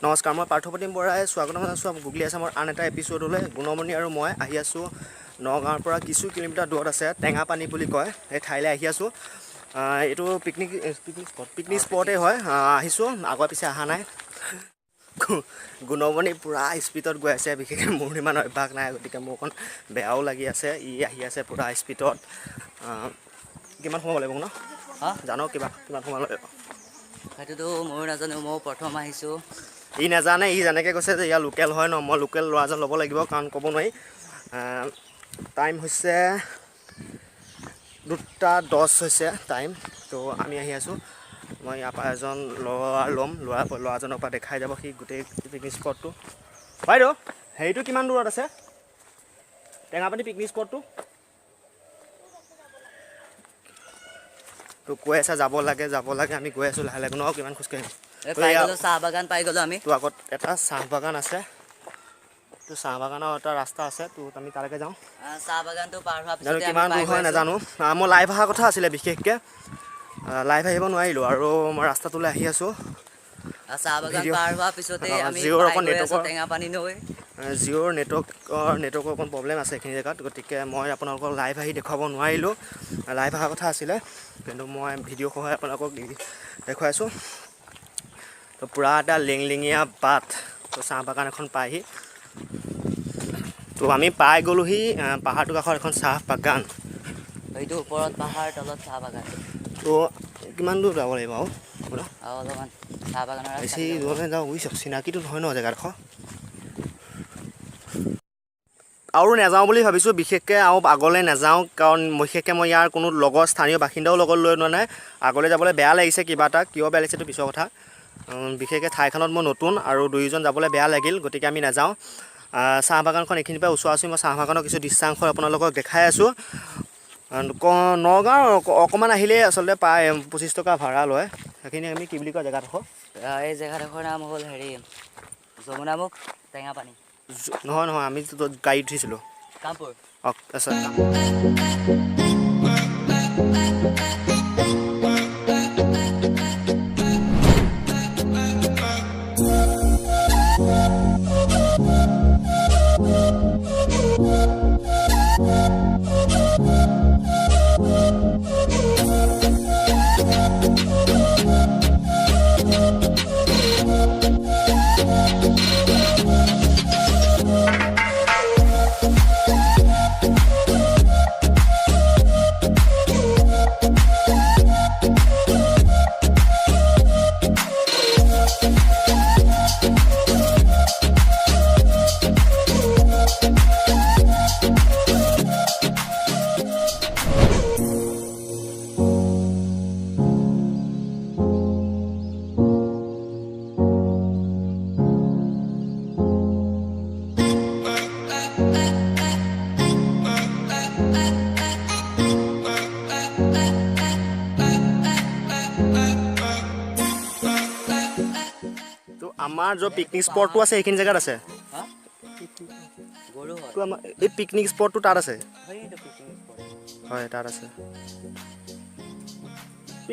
নমস্কাৰ, মই পাৰ্থপ্ৰতিম বৰাই স্বাগতম জনাইছোঁ গুগলি আছামৰ আন এটা এপিছ'ডলৈ। গুণমণি আৰু মই আহি আছোঁ নগাঁৱৰ পৰা কিছু কিলোমিটাৰ দূৰত আছে টেঙাপানী বুলি কয় এই ঠাইলৈ আহি আছোঁ। এইটো পিকনিক স্পটেই হয়। আহিছোঁ, আগৰ পিছে অহা নাই। গুণমণি পূৰা স্পীডত গৈ আছে, বিশেষকৈ মোৰ ইমান অভ্যাস নাই, গতিকে মোৰ অকণ বেয়াও লাগি আছে। ই আহি আছে পূৰা স্পীডত। কিমান সময় লাগিব ন? জানো কিমান সময় লাগিব? সেইটোতো ময়ো নাজানো, ময়ো প্ৰথম আহিছোঁ। ই নাজানে, ই যেনেকৈ কৈছে যে ইয়াৰ লোকেল হয় ন, মই লোকেল ল'ৰাজন ল'ব লাগিব, কাৰণ ক'ব নোৱাৰি। টাইম হৈছে 2:10 হৈছে টাইম। তো আমি আহি আছোঁ। মই ইয়াৰ পৰা এজন ল'ৰা ল'ম, ল'ৰাজনৰ পৰা দেখাই যাব সি গোটেই পিকনিক স্পটটো। বাইদেউ, হেৰিটো কিমান দূৰত আছে টেঙাপানী পিকনিক স্পটটো? তো কৈ আছে যাব লাগে। আমি গৈ আছোঁ লাহে লাহে। ন কিমান খোজকাঢ়িম? পাই গ'লো, চাহ বাগান পাই গ'লো আমি। তো আগত এটা চাহ বাগান আছে, তো চাহ বাগানৰ এটা ৰাস্তা আছে, তো আমি তালৈকে যাওঁ। চাহ বাগানটো পাৰ হোৱাৰ জানো পিছতে আমি কিমান পাই দূৰ গৈ হয় আছোঁ। নাজানো। মই লাইভ অহাৰ কথা আছিলে, বিশেষকৈ লাইভ আহিব নোৱাৰিলোঁ, আৰু মই ৰাস্তাটোলৈ আহি আছোঁ। চাহ বাগান ভিডিঅ' পাৰ হোৱাৰ পিছতে আমি জিঅ'ৰ পাই অকণ গৈ আছোঁ নেটৱৰ্কৰ টেঙাপানী নৈ। জিঅ'ৰ নেটৱৰ্কৰ অকণ প্ৰব্লেম আছে এইখিনি জেগাত, গতিকে মই আপোনালোকক লাইভ আহি দেখুৱাব নোৱাৰিলোঁ। লাইভ অহাৰ কথা আছিলে, কিন্তু মই ভিডিঅ' সহায় আপোনালোকক দেখুৱাইছোঁ। তো পূৰা এটা লেংলেঙীয়া বাট, তো চাহ বাগান এখন পায়হি। তো আমি পাই গ'লোহি পাহাৰটোৰ কাষৰ এখন চাহ বাগান। সেইটো ওপৰত পাহাৰ, তলত চাহ বাগান। তো কিমান দূৰ যাব লাগিব আৰু অলপমান চাহ বাগানৰ বেছি ৰাস্তাটো যাব। দূৰলৈ যাওঁ বুজিছ, চিনাকিটো নহয় ন জেগাডোখৰ। আৰু নাযাওঁ বুলি ভাবিছোঁ, বিশেষকৈ আৰু আগলৈ নাযাওঁ, কাৰণ বিশেষকৈ মই ইয়াৰ কোনো লগৰ স্থানীয় বাসিন্দাও লগত লৈ লোৱা নাই। আগলৈ যাবলৈ বেয়া লাগিছে, কিবা এটা কিয় বেয়া লাগিছে এইটো পিছৰ কথা। বিশেষকৈ ঠাইখনত মই নতুন, আৰু দুয়োজন যাবলৈ বেয়া লাগিল, গতিকে আমি নাযাওঁ। চাহ বাগানখন এইখিনিৰ পৰা ওচৰা-ওচৰি। মই চাহ বাগানৰ কিছু দৃশ্যাংশ আপোনালোকক দেখাই আছোঁ। নগাঁৱৰ অকণমান আহিলেই আচলতে প্ৰায় 25 টকা ভাড়া লয়। সেইখিনি আমি কি বুলি কয় জেগাডোখৰ? এই জেগাডোখৰ নাম হ'ল যমুনামুখ টেঙাপানী। নহয়, আমি গাড়ীত উঠিছিলোঁ। কামপুৰ। আচ্ছা। আমাৰ য'ত পিকনিক স্পটটো আছে সেইখিনি জেগাত আছে। তো আমাৰ এই পিকনিক স্পটটো তাত আছে। হয়, তাত আছে।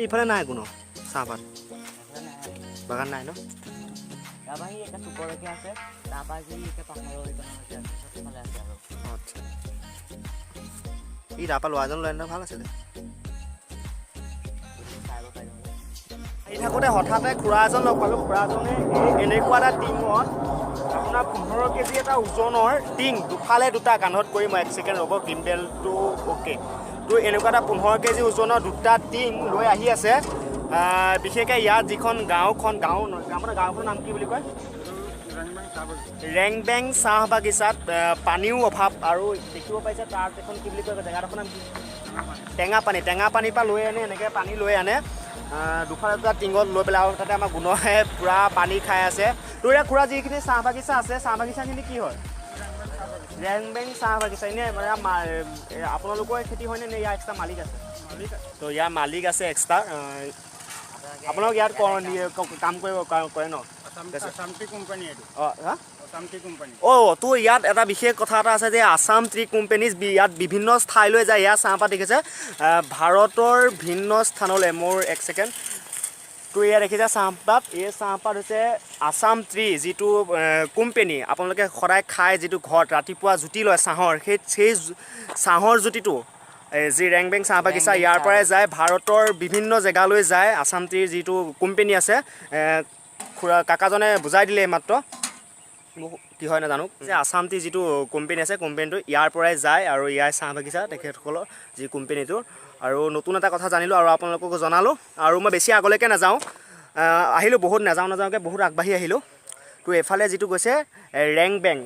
ইফালে নাই কোনো চাহপাত বাগান নাই ন? আচ্ছা, ই তাৰপৰা ল'ৰাজন লৈ আনিলে ভাল আছিলে। আহি থাকোঁতে হঠাতে খুৰা এজন লগ পালোঁ। খুৰাজনে এনেকুৱা এটা টিঙত আপোনাৰ 15 কেজি এটা ওজনৰ টিং, দুফালে দুটা কান্ধত কৰি, মই 1 ছেকেণ্ড ৰ'ব, গিম্বেলটো অ'কে। তো এনেকুৱা এটা 15 কেজি ওজনৰ দুটা টিং লৈ আহি আছে। বিশেষকৈ ইয়াত যিখন গাঁওখনৰ নাম কি বুলি কয়? ৰেংবেং চাহ বাগিচাত পানীও অভাৱ, আৰু দেখিব পাইছে তাত এখন কি বুলি কয় জেগাডোখৰ নাম কি? টেঙাপানীৰ পৰা লৈ আনে, এনেকৈ পানী লৈ আনে দুফালে দুটা টিঙত লৈ পেলাই, আৰু তাতে আমাৰ গুণহে পূৰা পানী খাই আছে। তোৰ এতিয়া খুৰা যিখিনি চাহ বাগিচা আছে, চাহ বাগিচাখিনি কি হয়? ৰেংবেং চাহ বাগিচা। এনেই মানে আপোনালোকৰ খেতি হয়নে নে ইয়াৰ এক্সট্ৰা মালিক আছে? তো ইয়াৰ মালিক আছে এক্সট্ৰা। আপোনালোক ইয়াত কাম কৰে ন? তো ইয়াত এটা বিশেষ কথা এটা আছে যে আছাম টি কোম্পানীজ ইয়াত বিভিন্ন ঠাইলৈ যায়। ইয়াৰ চাহপাত দেখিছে ভাৰতৰ ভিন্ন স্থানলৈ। মোৰ 1 ছেকেণ্ড, তো এয়া দেখিছে চাহপাত এই চাহপাত হৈছে আছাম ট্ৰি যিটো কোম্পেনী আপোনালোকে সদায় খায় যিটো ঘৰত ৰাতিপুৱা জুতি লয় চাহৰ সেই চাহৰ জুতিটো যি ৰেং বেং চাহ বাগিচা ইয়াৰ পৰাই যায় ভাৰতৰ বিভিন্ন জেগালৈ যায় আছাম ট্ৰিৰ যিটো কোম্পেনী আছে খুৰা কাকাজনে বুজাই দিলে এইমাত্ৰ কি হয় নাজানো যে আছাম ট্ৰি যিটো কোম্পেনী আছে কোম্পেনীটো ইয়াৰ পৰাই যায় আৰু ইয়াৰ চাহ বাগিচা তেখেতসকলৰ যি কোম্পেনীটোৰ আৰু নতুন এটা কথা জানিলোঁ আৰু আপোনালোককো জনালোঁ আৰু মই বেছি আগলৈকে নাযাওঁ আহিলোঁ বহুত নাযাওঁকৈ বহুত আগবাঢ়ি আহিলোঁ তো এফালে যিটো গৈছে ৰেং বেং